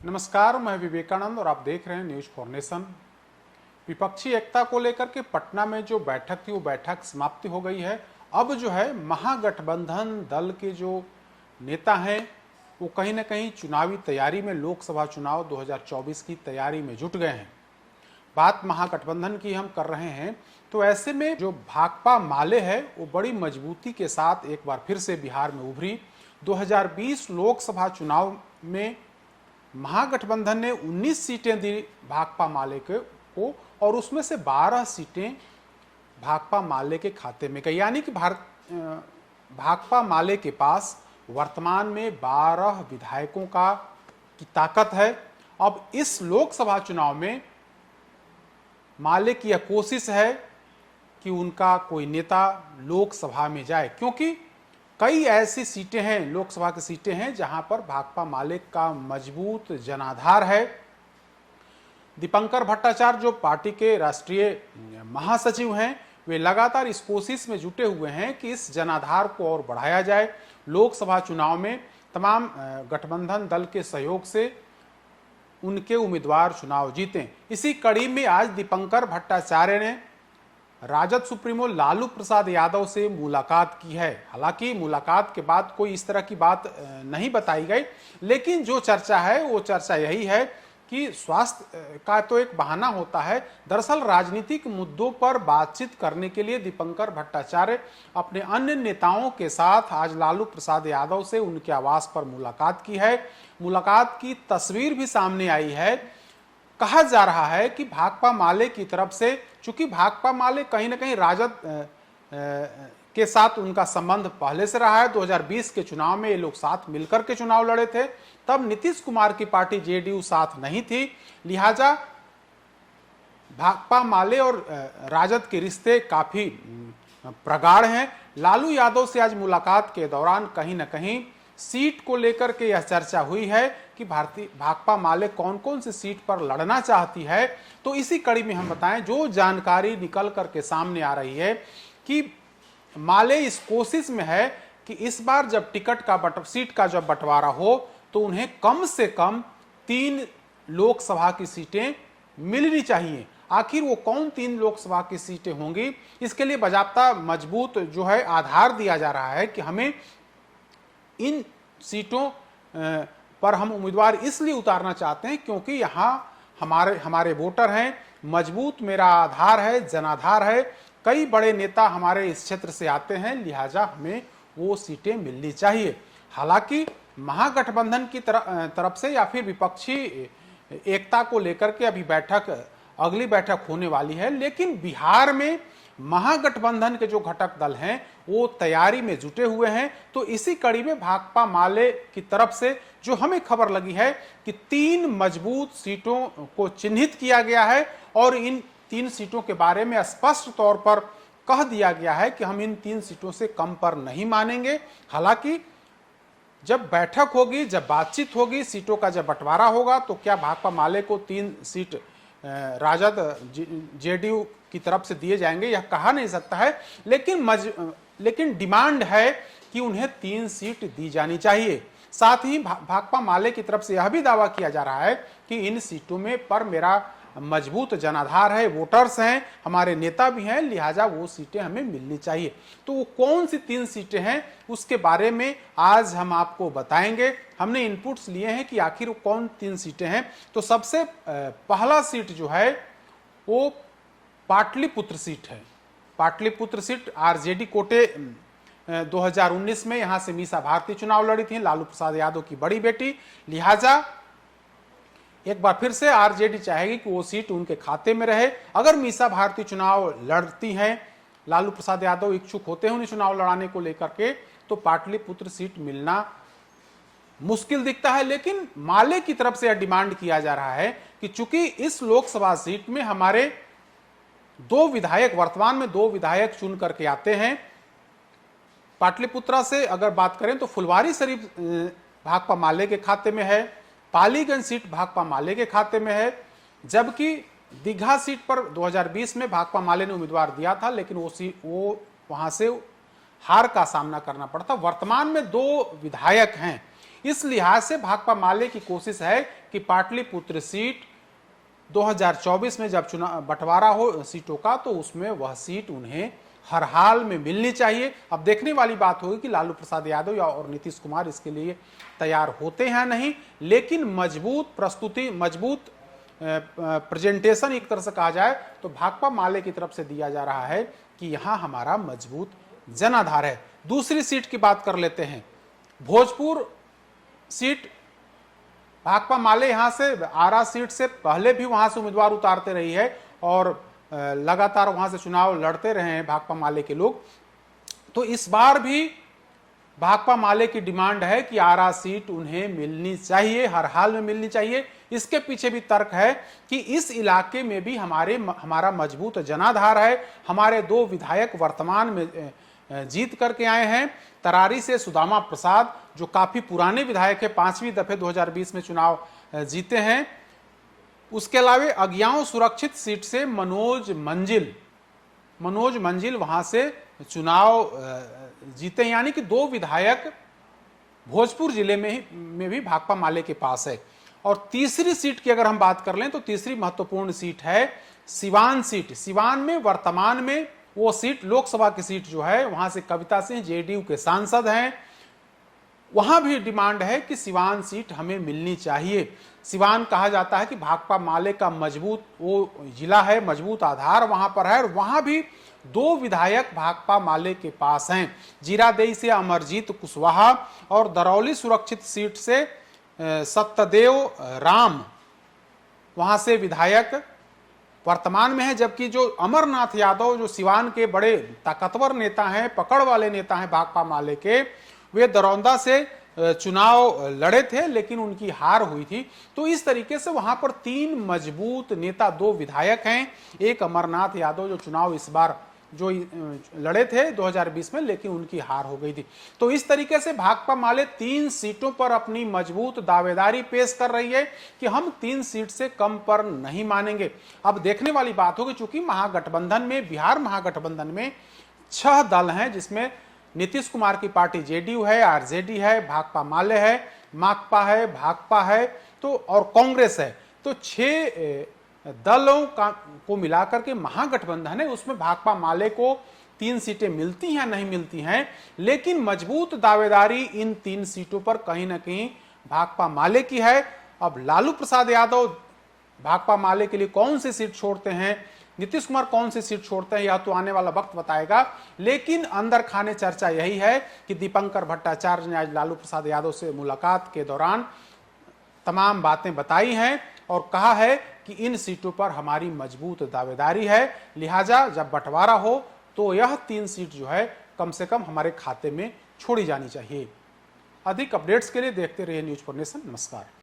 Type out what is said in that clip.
नमस्कार, मैं विवेकानंद और आप देख रहे हैं न्यूज फॉर नेशन। विपक्षी एकता को लेकर के पटना में जो बैठक थी वो बैठक समाप्ति हो गई है। अब जो है महागठबंधन दल के जो नेता हैं वो कहीं ना कहीं चुनावी तैयारी में, लोकसभा चुनाव 2024 की तैयारी में जुट गए हैं। बात महागठबंधन की हम कर रहे हैं, तो ऐसे में जो भाकपा माले है वो बड़ी मजबूती के साथ एक बार फिर से बिहार में उभरी। 2020 लोकसभा चुनाव में महागठबंधन ने 19 सीटें दी भाकपा माले को और उसमें से 12 सीटें भाकपा माले के खाते में गई, यानी कि भाकपा माले के पास वर्तमान में 12 विधायकों की ताकत है। अब इस लोकसभा चुनाव में माले की यह कोशिश है कि उनका कोई नेता लोकसभा में जाए, क्योंकि कई ऐसी सीटें हैं, लोकसभा की सीटें हैं जहां पर भाकपा माले का मजबूत जनाधार है। दीपंकर भट्टाचार्य जो पार्टी के राष्ट्रीय महासचिव हैं, वे लगातार इस कोशिश में जुटे हुए हैं कि इस जनाधार को और बढ़ाया जाए, लोकसभा चुनाव में तमाम गठबंधन दल के सहयोग से उनके उम्मीदवार चुनाव जीतें। इसी कड़ी में आज दीपंकर भट्टाचार्य ने राजद सुप्रीमो लालू प्रसाद यादव से मुलाकात की है। हालांकि मुलाकात के बाद कोई इस तरह की बात नहीं बताई गई, लेकिन जो चर्चा है वो चर्चा यही है कि स्वास्थ्य का तो एक बहाना होता है। दरअसल राजनीतिक मुद्दों पर बातचीत करने के लिए दीपंकर भट्टाचार्य अपने अन्य नेताओं के साथ आज लालू प्रसाद यादव से उनके आवास पर मुलाकात की है। मुलाकात की तस्वीर भी सामने आई है। कहा जा रहा है कि भाकपा माले की तरफ से, चूंकि भाकपा माले कहीं ना कहीं राजद के साथ उनका संबंध पहले से रहा है, 2020 के चुनाव में ये लोग साथ मिलकर के चुनाव लड़े थे, तब नीतीश कुमार की पार्टी जेडीयू साथ नहीं थी, लिहाजा भाकपा माले और राजद के रिश्ते काफी प्रगाढ़ हैं। लालू यादव से आज मुलाकात के दौरान कहीं ना कहीं सीट को लेकर के यह चर्चा हुई है कि भाकपा माले कौन कौन सी सीट पर लड़ना चाहती है। तो इसी कड़ी में हम बताएं, जो जानकारी निकल करके सामने आ रही है कि माले इस कोशिश में है कि इस बार जब सीट का जब बंटवारा हो तो उन्हें कम से कम 3 लोकसभा की सीटें मिलनी चाहिए। आखिर वो कौन 3 लोकसभा की सीटें होंगी, इसके लिए बाकायदा मजबूत जो है आधार दिया जा रहा है कि हमें इन सीटों पर हम उम्मीदवार इसलिए उतारना चाहते हैं क्योंकि यहाँ हमारे वोटर हैं, मजबूत मेरा आधार है, जनाधार है, कई बड़े नेता हमारे इस क्षेत्र से आते हैं, लिहाजा हमें वो सीटें मिलनी चाहिए। हालांकि महागठबंधन की तरफ से या फिर विपक्षी एकता को लेकर के अभी अगली बैठक होने वाली है, लेकिन बिहार में महागठबंधन के जो घटक दल हैं वो तैयारी में जुटे हुए हैं। तो इसी कड़ी में भाकपा माले की तरफ से जो हमें खबर लगी है कि 3 मजबूत सीटों को चिन्हित किया गया है और इन 3 सीटों के बारे में स्पष्ट तौर पर कह दिया गया है कि हम इन 3 सीटों से कम पर नहीं मानेंगे। हालांकि जब बैठक होगी, जब बातचीत होगी, सीटों का जब बंटवारा होगा, तो क्या भाकपा माले को 3 सीट राजद जेडीयू की तरफ से दिए जाएंगे, यह कहा नहीं सकता है, लेकिन डिमांड है कि उन्हें 3 सीट दी जानी चाहिए। साथ ही भाकपा माले की तरफ से यह भी दावा किया जा रहा है कि इन सीटों में पर मेरा मजबूत जनाधार है, वोटर्स हैं, हमारे नेता भी हैं, लिहाजा वो सीटें हमें मिलनी चाहिए। तो वो कौन सी 3 सीटें हैं उसके बारे में आज हम आपको बताएंगे। हमने इनपुट्स लिए हैं कि आखिर वो कौन 3 सीटें हैं। तो सबसे पहला सीट जो है वो पाटलिपुत्र सीट है। पाटलिपुत्र सीट आरजेडी कोटे 2019 में यहां से मीसा भारती चुनाव लड़ी थी, लालू प्रसाद यादव की बड़ी बेटी, लिहाजा एक बार फिर से आरजेडी चाहेगी कि वो सीट उनके खाते में रहे। अगर मीसा भारती चुनाव लड़ती हैं, लालू प्रसाद यादव इच्छुक होते हैं उन्हें चुनाव लड़ाने को लेकर के, तो पाटलिपुत्र सीट मिलना मुश्किल दिखता है। लेकिन माले की तरफ से यह डिमांड किया जा रहा है कि चूंकि इस लोकसभा सीट में हमारे 2 विधायक, वर्तमान में 2 विधायक चुन करके आते हैं। पाटलिपुत्रा से अगर बात करें तो फुलवारी शरीफ भाकपा माले के खाते में है, पालीगंज सीट भाकपा माले के खाते में है, जबकि दीघा सीट पर 2020 में भाकपा माले ने उम्मीदवार दिया था, लेकिन वो वहां से हार का सामना करना पड़ता। वर्तमान में 2 विधायक हैं, इस लिहाज से भाकपा माले की कोशिश है कि पाटलिपुत्र सीट 2024 में जब चुनाव बंटवारा हो सीटों का, तो उसमें वह सीट उन्हें हर हाल में मिलनी चाहिए। अब देखने वाली बात होगी कि लालू प्रसाद यादव या और नीतीश कुमार इसके लिए तैयार होते हैं नहीं, लेकिन मजबूत प्रस्तुति, मजबूत प्रेजेंटेशन एक तरह से कहा जाए तो भाकपा माले की तरफ से दिया जा रहा है कि यहां हमारा मजबूत जनाधार है। दूसरी सीट की बात कर लेते हैं, भोजपुर सीट। भाकपा माले यहां से आरा सीट से पहले भी वहां से उम्मीदवार उतारते रही है और लगातार वहां से चुनाव लड़ते रहे हैं भाकपा माले के लोग। तो इस बार भी भाकपा माले की डिमांड है कि आरा सीट उन्हें मिलनी चाहिए, हर हाल में मिलनी चाहिए। इसके पीछे भी तर्क है कि इस इलाके में भी हमारा मजबूत जनाधार है। हमारे 2 विधायक वर्तमान में जीत करके आए हैं। तरारी से सुदामा प्रसाद जो काफी पुराने विधायक है, 5वीं दफे 2020 में चुनाव जीते हैं। उसके अलावा अज्ञाओं सुरक्षित सीट से मनोज मंजिल वहां से चुनाव जीते, यानी कि 2 विधायक भोजपुर जिले में भी भाकपा माले के पास है। और तीसरी सीट की अगर हम बात कर लें तो तीसरी महत्वपूर्ण सीट है सिवान सीट। सिवान में वर्तमान में वो सीट, लोकसभा की सीट जो है, वहां से कविता सिंह जेडीयू के सांसद हैं। वहां भी डिमांड है कि सिवान सीट हमें मिलनी चाहिए। सिवान कहा जाता है कि भाकपा माले का मजबूत वो जिला है, मजबूत आधार वहां पर है, और वहां भी 2 विधायक भाकपा माले के पास हैं। जीरादेई से अमरजीत कुशवाहा और दरौली सुरक्षित सीट से सत्यदेव राम वहां से विधायक वर्तमान में है। जबकि जो अमरनाथ यादव जो सिवान के बड़े ताकतवर नेता हैं, पकड़ वाले नेता हैं भाकपा माले के, वे दरौंदा से चुनाव लड़े थे लेकिन उनकी हार हुई थी। तो इस तरीके से वहां पर 3 मजबूत नेता, 2 विधायक हैं, एक अमरनाथ यादव जो चुनाव इस बार जो लड़े थे 2020 में, लेकिन उनकी हार हो गई थी। तो इस तरीके से भाकपा माले 3 सीटों पर अपनी मजबूत दावेदारी पेश कर रही है कि हम 3 सीट से कम पर नहीं मानेंगे। अब देखने वाली बात होगी, चूंकि महागठबंधन में, बिहार महागठबंधन में 6 दल हैं, जिसमें नीतीश कुमार की पार्टी जेडीयू है, आरजेडी है, भाकपा माले है, माकपा है, भाकपा है, तो और कांग्रेस है। तो 6 दलों को मिलाकर के महागठबंधन है। उसमें भाकपा माले को 3 सीटें मिलती हैं नहीं मिलती हैं, लेकिन मजबूत दावेदारी इन 3 सीटों पर कहीं ना कहीं भाकपा माले की है। अब लालू प्रसाद यादव भाकपा माले के लिए कौन सी सीट छोड़ते हैं, नीतीश कुमार कौन सी सीट छोड़ते हैं, यह तो आने वाला वक्त बताएगा। लेकिन अंदर खाने चर्चा यही है कि दीपंकर भट्टाचार्य ने आज लालू प्रसाद यादव से मुलाकात के दौरान तमाम बातें बताई हैं और कहा है कि इन सीटों पर हमारी मजबूत दावेदारी है, लिहाजा जब बंटवारा हो तो यह 3 सीट जो है कम से कम हमारे खाते में छोड़ी जानी चाहिए। अधिक अपडेट्स के लिए देखते रहिए न्यूज़ फॉर नेशन। नमस्कार।